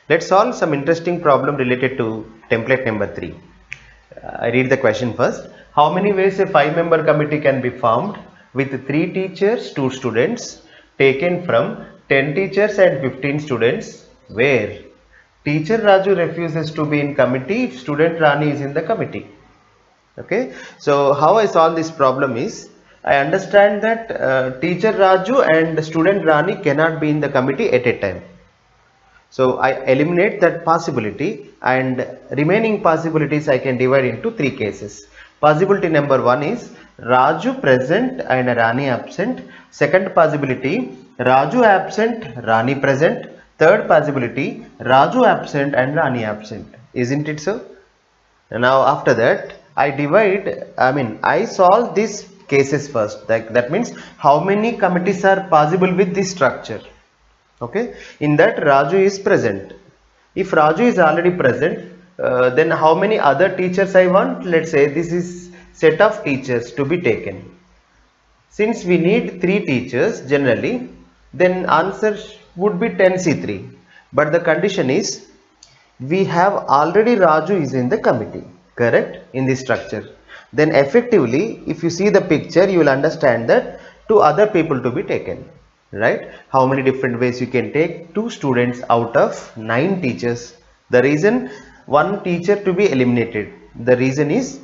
Let's solve some interesting problem related to template number 3. I read the question first. How many ways a 5-member committee can be formed with 3 teachers, 2 students taken from 10 teachers and 15 students where teacher Raju refuses to be in committee if student Rani is in the committee? Okay, so how I solve this problem is, I understand that teacher Raju and student Rani cannot be in the committee at a time. So I eliminate that possibility, and remaining possibilities I can divide into 3 cases. Possibility number 1 is Raju present and Rani absent. Second possibility, Raju absent, Rani present. Third possibility, Raju absent and Rani absent. Isn't it so? Now after that, I solve these cases first. That means how many committees are possible with this structure. Okay, in that Raju is present. If Raju is already present, then how many other teachers I want? Let's say this is set of teachers to be taken. Since we need 3 teachers generally, then answer would be 10C3. But the condition is we have already Raju is in the committee, correct, in this structure. Then effectively, if you see the picture, you will understand that 2 other people to be taken. Right? How many different ways you can take 2 students out of 9 teachers? The reason 1 teacher to be eliminated. The reason is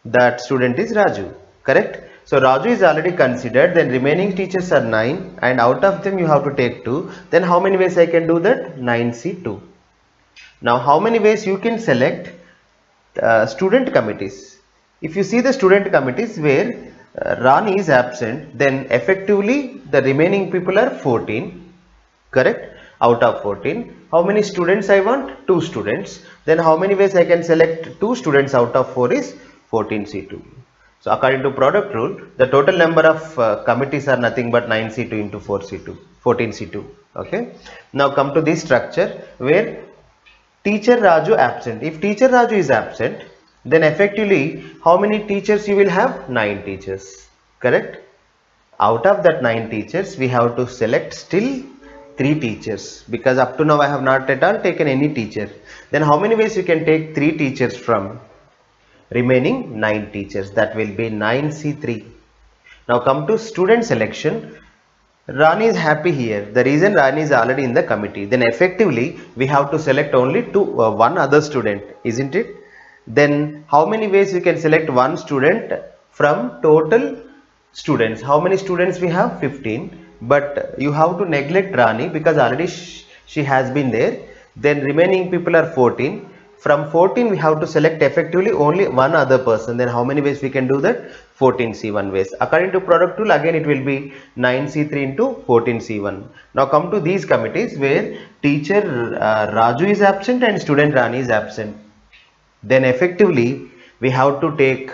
that student is Raju. Correct? So Raju is already considered. Then remaining teachers are 9, and out of them you have to take 2. Then how many ways I can do that? 9C2. Now how many ways you can select student committees? If you see the student committees where Rani is absent, then effectively the remaining people are 14, correct, out of 14. How many students I want? 2 students. Then how many ways I can select 2 students out of 4 is 14C2. So according to product rule, the total number of committees are nothing but 9C2 into 4C2, 14C2. Okay. Now come to this structure where teacher Raju absent. If teacher Raju is absent, then effectively how many teachers you will have? 9 teachers, correct? Out of that 9 teachers, we have to select still 3 teachers, because up to now I have not at all taken any teacher. Then how many ways you can take 3 teachers from remaining 9 teachers? That will be 9C3. Now come to student selection. Rani is happy here. The reason Rani is already in the committee. Then effectively we have to select only one other student, isn't it? Then how many ways you can select 1 student from total students? How many students we have? 15. But you have to neglect Rani because already she has been there. Then remaining people are 14. From 14 we have to select effectively only one other person. Then how many ways we can do that? 14C1 ways. According to product rule, again it will be 9C3 into 14C1. Now come to these committees where teacher Raju is absent and student Rani is absent. Then effectively we have to take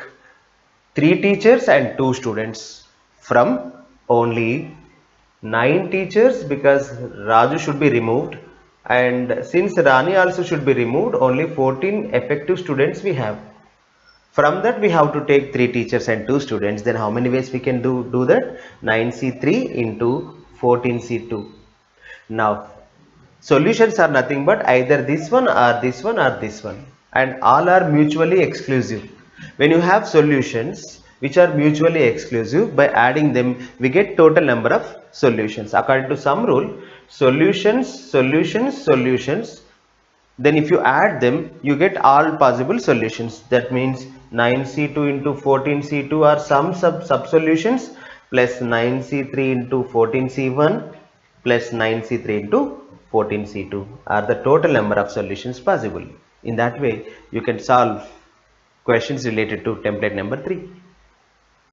3 teachers and 2 students from only 9 teachers, because Raju should be removed, and since Rani also should be removed, only 14 effective students we have. From that we have to take 3 teachers and 2 students. Then how many ways we can do that? 9C3 into 14C2. Now solutions are nothing but either this one or this one or this one, and all are mutually exclusive. When you have solutions which are mutually exclusive, by adding them we get total number of solutions. According to some rule, solutions, then if you add them you get all possible solutions. That means 9C2 into 14C2 are some sub solutions, plus 9C3 into 14C1 plus 9C3 into 14C2 are the total number of solutions possible. In that way you can solve questions related to template number 3.